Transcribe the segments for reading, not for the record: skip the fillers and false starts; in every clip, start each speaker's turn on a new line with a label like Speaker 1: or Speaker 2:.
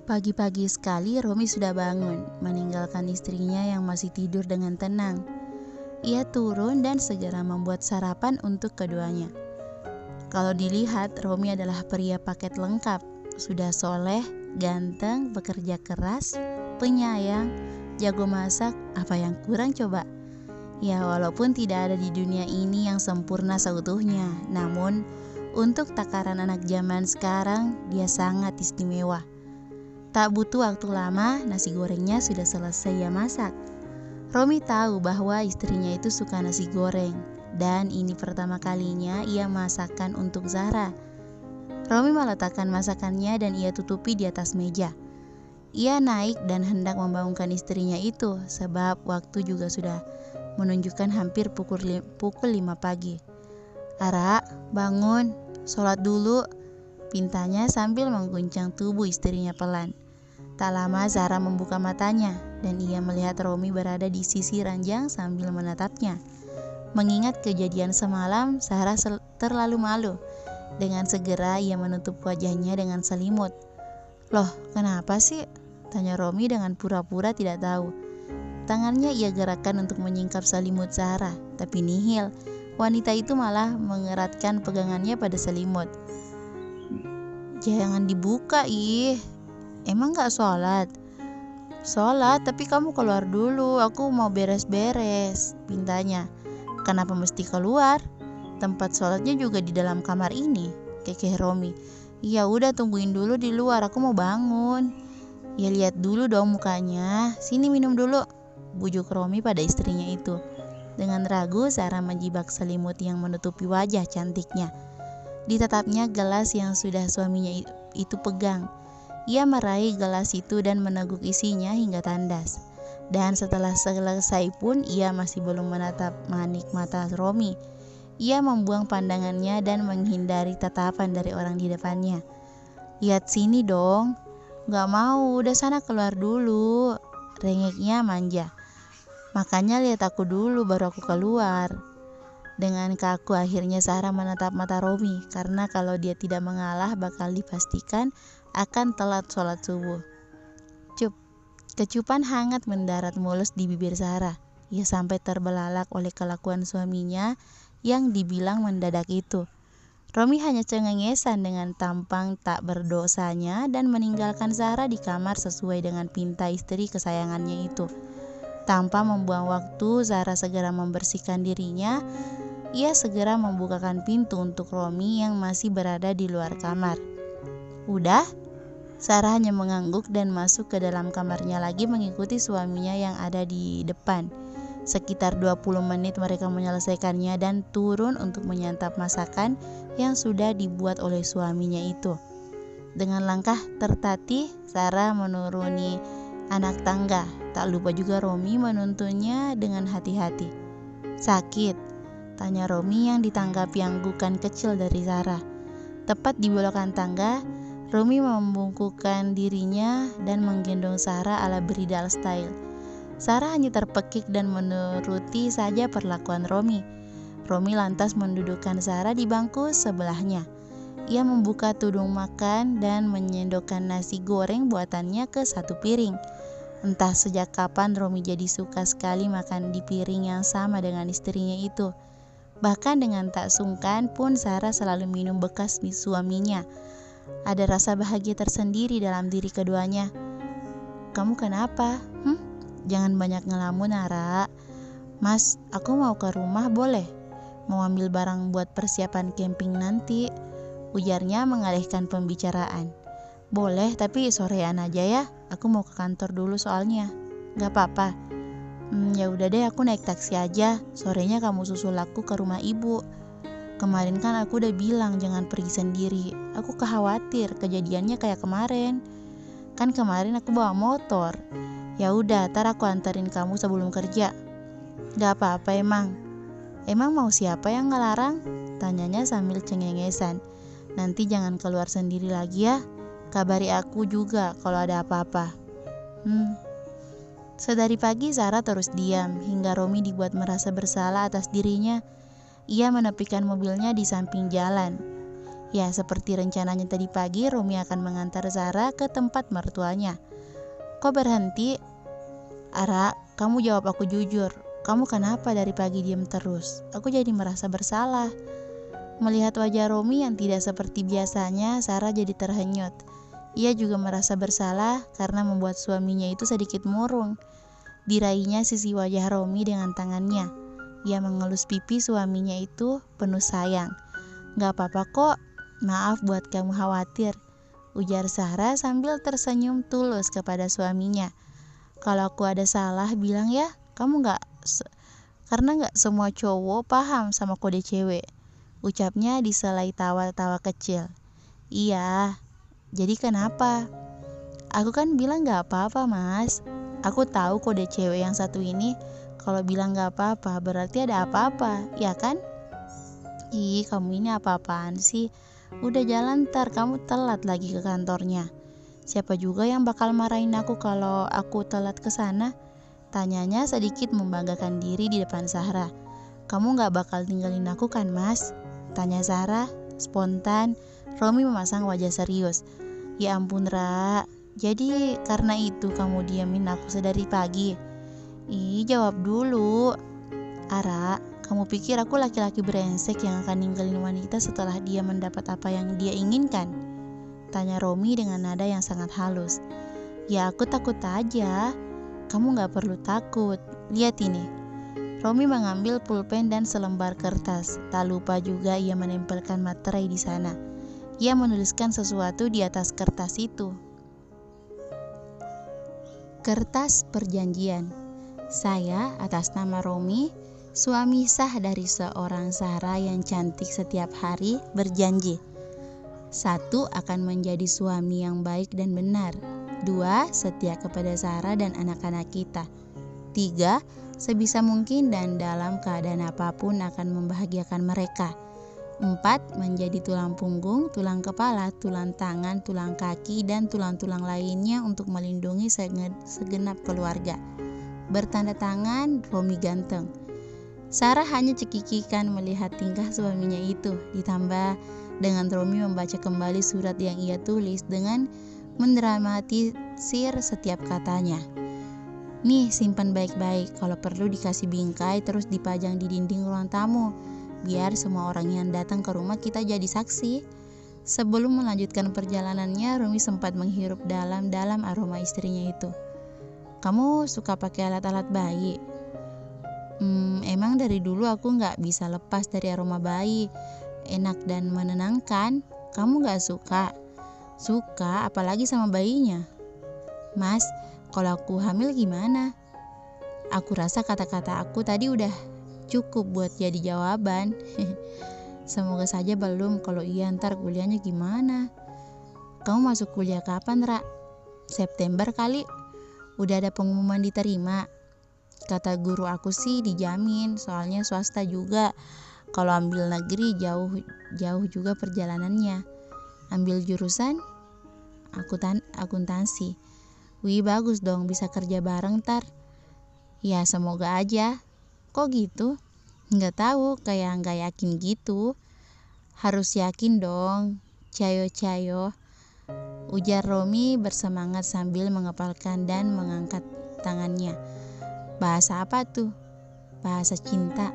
Speaker 1: Pagi-pagi sekali Romi sudah bangun, meninggalkan istrinya yang masih tidur dengan tenang. Ia turun dan segera membuat sarapan untuk keduanya. Kalau dilihat, Romi adalah pria paket lengkap. Sudah soleh, ganteng, bekerja keras, penyayang, jago masak. Apa yang kurang coba? Ya, walaupun tidak ada di dunia ini yang sempurna seutuhnya, namun untuk takaran anak zaman sekarang, dia sangat istimewa. Tak butuh waktu lama, nasi gorengnya sudah selesai ia masak. Romi tahu bahwa istrinya itu suka nasi goreng, dan ini pertama kalinya ia masakkan untuk Zahra. Romi meletakkan masakannya dan ia tutupi di atas meja. Ia naik dan hendak membangunkan istrinya itu, sebab waktu juga sudah menunjukkan hampir pukul 5 pagi. "Ara, bangun, sholat dulu," pintanya sambil mengguncang tubuh istrinya pelan. Tak lama Zahra membuka matanya dan ia melihat Romi berada di sisi ranjang sambil menatapnya. Mengingat kejadian semalam, Zahra terlalu malu. Dengan segera ia menutup wajahnya dengan selimut. "Loh, kenapa sih?" tanya Romi dengan pura-pura tidak tahu. Tangannya ia gerakkan untuk menyingkap selimut Zahra, tapi nihil. Wanita itu malah mengeratkan pegangannya pada selimut. "Jangan dibuka, ih. Emang gak sholat?" "Sholat, tapi kamu keluar dulu, aku mau beres-beres," pintanya. "Kenapa mesti keluar? Tempat sholatnya juga di dalam kamar ini," kekeh Romi. "Ya udah, tungguin dulu di luar, aku mau bangun." "Ya lihat dulu dong mukanya, sini minum dulu," bujuk Romi pada istrinya itu. Dengan ragu, Zahra menjibak selimut yang menutupi wajah cantiknya. Ditatapnya gelas yang sudah suaminya itu pegang. Ia meraih gelas itu dan meneguk isinya hingga tandas. Dan setelah selesai pun ia masih belum menatap manik mata Romi. Ia membuang pandangannya dan menghindari tatapan dari orang di depannya. "Lihat sini dong." "Gak mau, udah sana keluar dulu," rengeknya manja. "Makanya lihat aku dulu baru aku keluar." Dengan kaku akhirnya Zahra menatap mata Romi, karena kalau dia tidak mengalah bakal dipastikan akan telat sholat subuh. Kecupan hangat mendarat mulus di bibir Zahra. Ia sampai terbelalak oleh kelakuan suaminya yang dibilang mendadak itu. Romi hanya cengengesan dengan tampang tak berdosanya dan meninggalkan Zahra di kamar sesuai dengan pinta istri kesayangannya itu. Tanpa membuang waktu, Zahra segera membersihkan dirinya. Ia segera membukakan pintu untuk Romi yang masih berada di luar kamar. "Udah?" Zahra hanya mengangguk dan masuk ke dalam kamarnya lagi mengikuti suaminya yang ada di depan. Sekitar 20 menit mereka menyelesaikannya dan turun untuk menyantap masakan yang sudah dibuat oleh suaminya itu. Dengan langkah tertatih, Zahra menuruni anak tangga. Tak lupa juga Romi menuntunnya dengan hati-hati. "Sakit?" tanya Romi yang ditanggapi anggukan kecil dari Zahra. Tepat di belokan tangga, Romi membungkukkan dirinya dan menggendong Zahra ala bridal style. Zahra hanya terpekik dan menuruti saja perlakuan Romi. Romi lantas mendudukkan Zahra di bangku sebelahnya. Ia membuka tudung makan dan menyendokkan nasi goreng buatannya ke satu piring. Entah sejak kapan Romi jadi suka sekali makan di piring yang sama dengan istrinya itu. Bahkan dengan tak sungkan pun Zahra selalu minum bekas suaminya. Ada rasa bahagia tersendiri dalam diri keduanya. "Kamu kenapa? Jangan banyak ngelamun, Ara." "Mas, aku mau ke rumah boleh? Mau ambil barang buat persiapan camping nanti," ujarnya mengalihkan pembicaraan. "Boleh, tapi sorean aja ya. Aku mau ke kantor dulu soalnya." "Gak apa-apa." Ya udah deh, aku naik taksi aja. Sorenya kamu susul aku ke rumah ibu. Kemarin kan aku udah bilang jangan pergi sendiri. Aku khawatir kejadiannya kayak kemarin. Kan kemarin aku bawa motor. Ya udah, ntar aku anterin kamu sebelum kerja." "Gak apa-apa emang." "Emang mau siapa yang ngelarang?" tanyanya sambil cengengesan. "Nanti jangan keluar sendiri lagi ya. Kabari aku juga kalau ada apa-apa." Sedari pagi Zahra terus diam hingga Romi dibuat merasa bersalah atas dirinya. Ia menepikan mobilnya di samping jalan. Ya, seperti rencananya tadi pagi, Romi akan mengantar Sarah ke tempat mertuanya. Kok berhenti? Ara, kamu jawab aku jujur. Kamu kenapa dari pagi diam terus? Aku jadi merasa bersalah. Melihat wajah Romi yang tidak seperti biasanya, Sarah jadi terhenyut. Ia juga merasa bersalah karena membuat suaminya itu sedikit murung. Diraihnya sisi wajah Romi dengan tangannya. Ia mengelus pipi suaminya itu penuh sayang. Gak apa-apa kok, maaf buat kamu khawatir, ujar Sarah sambil tersenyum tulus kepada suaminya. Kalau aku ada salah bilang ya, karena gak semua cowok paham sama kode cewek, ucapnya diselai tawa-tawa kecil. Iya, jadi kenapa? Aku kan bilang gak apa-apa mas. Aku tahu kode cewek yang satu ini. Kalau bilang gak apa-apa berarti ada apa-apa, ya kan? Ih, kamu ini apa-apaan sih? Udah jalan ntar, kamu telat lagi ke kantornya. Siapa juga yang bakal marahin aku kalau aku telat ke sana? Tanyanya sedikit membanggakan diri di depan Sarah. Kamu gak bakal tinggalin aku kan mas? Tanya Sarah, spontan. Romi memasang wajah serius. Ya ampun Ra, jadi karena itu kamu diamin aku sedari pagi? Ih, jawab dulu. Ara, kamu pikir aku laki-laki brengsek yang akan ninggalin wanita setelah dia mendapat apa yang dia inginkan? Tanya Romi dengan nada yang sangat halus. Ya aku takut aja. Kamu gak perlu takut. Lihat ini. Romi mengambil pulpen dan selembar kertas. Tak lupa juga ia menempelkan materai di sana. Ia menuliskan sesuatu di atas kertas itu. Kertas perjanjian. Saya atas nama Romi, suami sah dari seorang Sarah yang cantik setiap hari, berjanji. 1. Akan menjadi suami yang baik dan benar. 2. Setia kepada Sarah dan anak-anak kita. 3. Sebisa mungkin dan dalam keadaan apapun akan membahagiakan mereka. 4. Menjadi tulang punggung, tulang kepala, tulang tangan, tulang kaki, dan tulang-tulang lainnya untuk melindungi segenap keluarga. Bertanda tangan, Romi ganteng. Sarah hanya cekikikan melihat tingkah suaminya itu, ditambah dengan Romi membaca kembali surat yang ia tulis dengan mendramatisir setiap katanya. Nih, simpan baik-baik, kalau perlu dikasih bingkai terus dipajang di dinding ruang tamu, biar semua orang yang datang ke rumah kita jadi saksi. Sebelum melanjutkan perjalanannya, Romi sempat menghirup dalam-dalam aroma istrinya itu. Kamu suka pakai alat-alat bayi? Emang dari dulu aku gak bisa lepas dari aroma bayi. Enak dan menenangkan. Kamu gak suka? Suka, apalagi sama bayinya. Mas, kalau aku hamil gimana? Aku rasa kata-kata aku tadi udah cukup buat jadi jawaban. Semoga saja belum. Kalau iya ntar kuliahnya gimana? Kamu masuk kuliah kapan, Ra? September kali. Udah ada pengumuman diterima. Kata guru aku sih dijamin, soalnya swasta juga. Kalau ambil negeri jauh juga perjalanannya. Ambil jurusan akuntansi. Wih, bagus dong, bisa kerja bareng ntar. Ya semoga aja. Kok gitu? Nggak tahu, kayak nggak yakin gitu. Harus yakin dong. Cayo, ujar Romi bersemangat sambil mengepalkan dan mengangkat tangannya. Bahasa apa tuh? Bahasa cinta.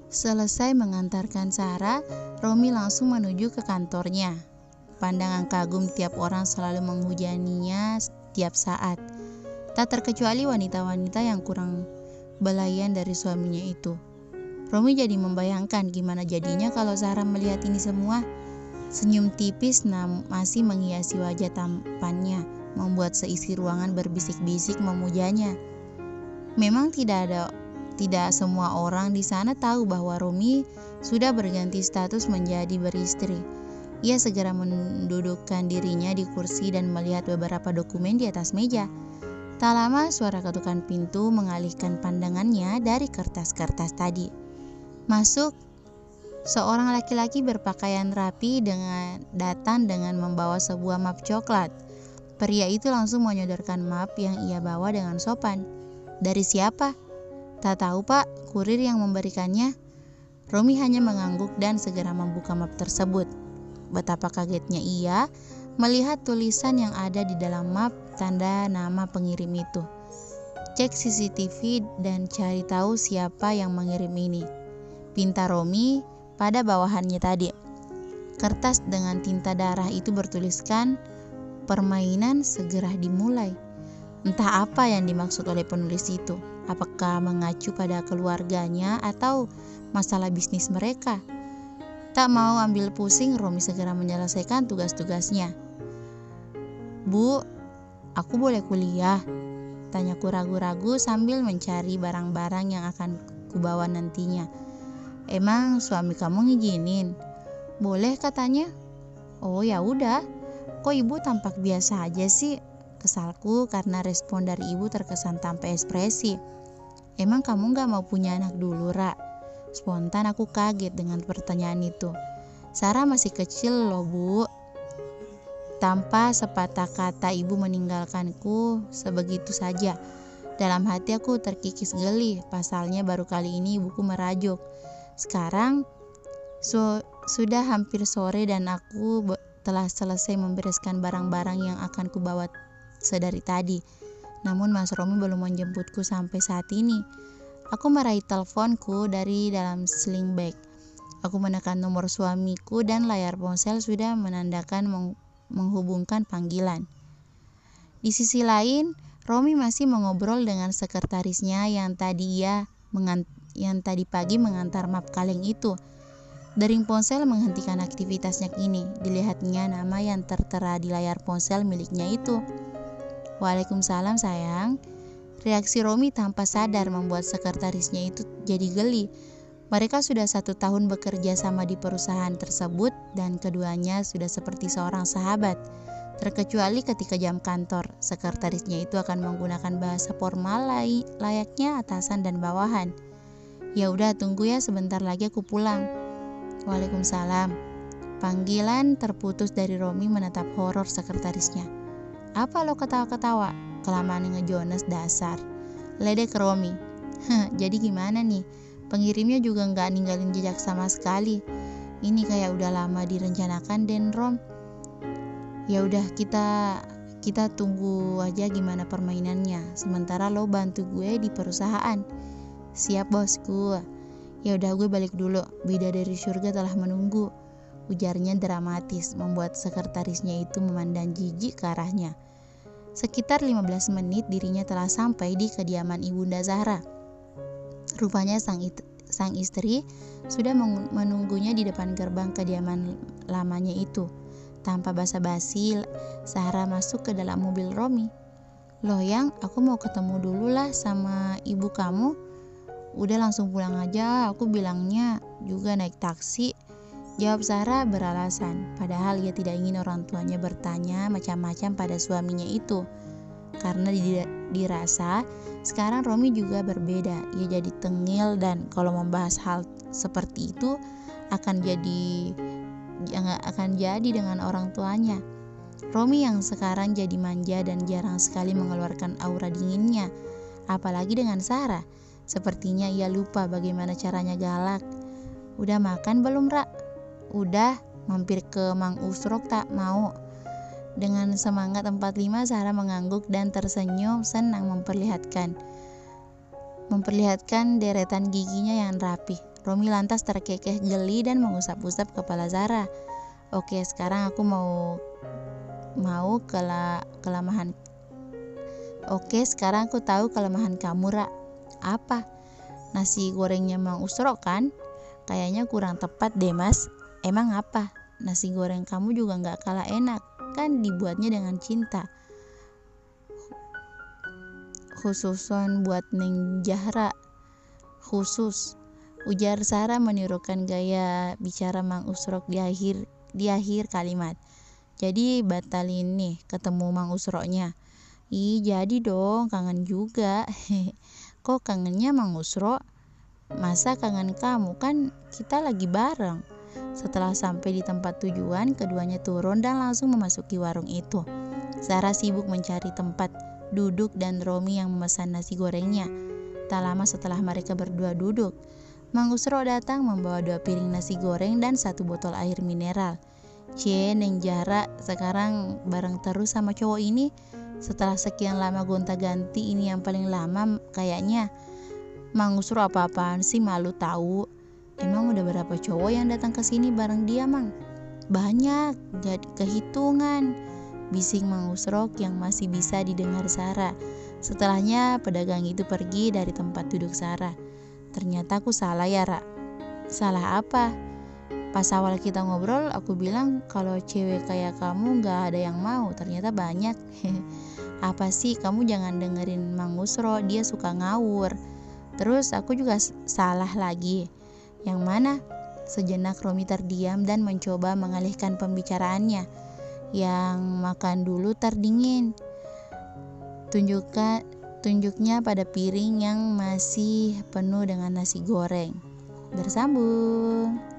Speaker 1: Selesai mengantarkan Sarah, Romi langsung menuju ke kantornya. Pandangan kagum tiap orang selalu menghujaninya setiap saat. Tak terkecuali wanita-wanita yang kurang belayan dari suaminya itu. Romi jadi membayangkan gimana jadinya kalau Sarah melihat ini semua. Senyum tipis masih menghiasi wajah tampannya, membuat seisi ruangan berbisik-bisik memujanya. Memang tidak semua orang di sana tahu bahwa Romi sudah berganti status menjadi beristri. Ia segera mendudukkan dirinya di kursi dan melihat beberapa dokumen di atas meja. Tak lama suara ketukan pintu mengalihkan pandangannya dari kertas-kertas tadi. Masuk. Seorang laki-laki berpakaian rapi datang dengan membawa sebuah map coklat. Pria itu langsung menyodorkan map yang ia bawa dengan sopan. Dari siapa? Tak tahu Pak, kurir yang memberikannya. Romi hanya mengangguk dan segera membuka map tersebut. Betapa kagetnya ia melihat tulisan yang ada di dalam map tanda nama pengirim itu. Cek CCTV dan cari tahu siapa yang mengirim ini, pinta Romi pada bawahannya tadi. Kertas dengan tinta darah itu bertuliskan, permainan segera dimulai. Entah apa yang dimaksud oleh penulis itu. Apakah mengacu pada keluarganya atau masalah bisnis mereka? Tak mau ambil pusing, Romi segera menyelesaikan tugas-tugasnya. Bu, aku boleh kuliah? Tanyaku ragu-ragu sambil mencari barang-barang yang akan kubawa nantinya. Emang suami kamu ngizinin? Boleh katanya. Oh ya udah, kok ibu tampak biasa aja sih? Kesalku karena respon dari ibu terkesan tanpa ekspresi. Emang kamu gak mau punya anak dulu, Ra? Spontan aku kaget dengan pertanyaan itu. Sarah masih kecil loh, Bu. Tanpa sepatah kata ibu meninggalkanku sebegitu saja. Dalam hati aku terkikis geli, pasalnya baru kali ini ibuku merajuk. Sekarang sudah hampir sore dan aku telah selesai membereskan barang-barang yang akan kubawa sedari tadi. Namun Mas Romi belum menjemputku sampai saat ini. Aku meraih teleponku dari dalam sling bag. Aku menekan nomor suamiku dan layar ponsel sudah menandakan menghubungkan panggilan. Di sisi lain, Romi masih mengobrol dengan sekretarisnya yang tadi pagi mengantar map kaleng itu. Dering ponsel menghentikan aktivitasnya kini. Dilihatnya nama yang tertera di layar ponsel miliknya itu. Waalaikumsalam sayang. Reaksi Romi tanpa sadar membuat sekretarisnya itu jadi geli. Mereka sudah 1 tahun bekerja sama di perusahaan tersebut dan keduanya sudah seperti seorang sahabat. Terkecuali ketika jam kantor, sekretarisnya itu akan menggunakan bahasa formal layaknya atasan dan bawahan. Ya udah, tunggu ya, sebentar lagi aku pulang. Waalaikumsalam. Panggilan terputus dari Romi menatap horor sekretarisnya. Apa lo ketawa-ketawa? Kelamaan ngejones dasar. Ledek Romi. Jadi gimana nih? Pengirimnya juga nggak ninggalin jejak sama sekali. Ini kayak udah lama direncanakan Den Rom. Ya udah, kita tunggu aja gimana permainannya. Sementara lo bantu gue di perusahaan. Siap bosku. Ya udah, gue balik dulu. Bidadari surga telah menunggu. Ujarnya dramatis, membuat sekretarisnya itu memandang jijik ke arahnya. Sekitar 15 menit dirinya telah sampai di kediaman Ibunda Zahra. Rupanya sang istri sudah menunggunya di depan gerbang kediaman lamanya itu. Tanpa basa-basi, Zahra masuk ke dalam mobil Romi. Loh Yang, aku mau ketemu dulu lah sama ibu kamu. Udah langsung pulang aja, aku bilangnya juga naik taksi. Jawab Zahra beralasan, padahal ia tidak ingin orang tuanya bertanya macam-macam pada suaminya itu. Karena dirasa sekarang Romi juga berbeda. Ia jadi tengil dan kalau membahas hal seperti itu akan jadi dengan orang tuanya. Romi yang sekarang jadi manja dan jarang sekali mengeluarkan aura dinginnya. Apalagi dengan Sarah. Sepertinya ia lupa bagaimana caranya galak. Udah makan belum, Ra? Udah, mampir ke Mang Usrok tak mau. Dengan semangat 45 Sarah mengangguk dan tersenyum senang memperlihatkan deretan giginya yang rapi. Romi lantas terkekeh geli dan mengusap-usap kepala Zahra. Oke, sekarang aku mau kelemahan. Oke, sekarang aku tahu kelemahan kamu, Ra. Apa? Nasi gorengnya Mang Usrok kan? Kayaknya kurang tepat deh, Mas. Emang apa? Nasi goreng kamu juga gak kalah enak. Kan dibuatnya dengan cinta. Khususon buat Neng Zahra. Khusus, ujar Sarah menirukan gaya bicara Mang Usrok di akhir kalimat. Jadi batalin nih ketemu Mang Usroknya. Ih, jadi dong, kangen juga. Kok kangennya Mang Usrok? Masa kangen kamu, kan kita lagi bareng. Setelah sampai di tempat tujuan, keduanya turun dan langsung memasuki warung itu. Sarah sibuk mencari tempat duduk dan Romi yang memesan nasi gorengnya. Tak lama setelah mereka berdua duduk, Mang Usro datang membawa 2 piring nasi goreng dan 1 botol air mineral. Neng Jara sekarang bareng terus sama cowok ini. Setelah sekian lama gonta-ganti, ini yang paling lama kayaknya. Mang Usro apa-apaan sih, malu tahu. Emang udah berapa cowok yang datang ke sini bareng dia, Mang? Banyak, gak kehitungan, bising Mang Usro yang masih bisa didengar Sarah. Setelahnya pedagang itu pergi dari tempat duduk Sarah. Ternyata aku salah ya, Ra. Salah apa? Pas awal kita ngobrol, aku bilang kalau cewek kayak kamu gak ada yang mau. Ternyata banyak. Apa sih, kamu jangan dengerin Mang Usro, dia suka ngawur. Terus aku juga salah lagi. Yang mana? Sejenak Romi terdiam dan mencoba mengalihkan pembicaraannya. Yang makan dulu terdingin. Tunjuknya pada piring yang masih penuh dengan nasi goreng. Bersambung.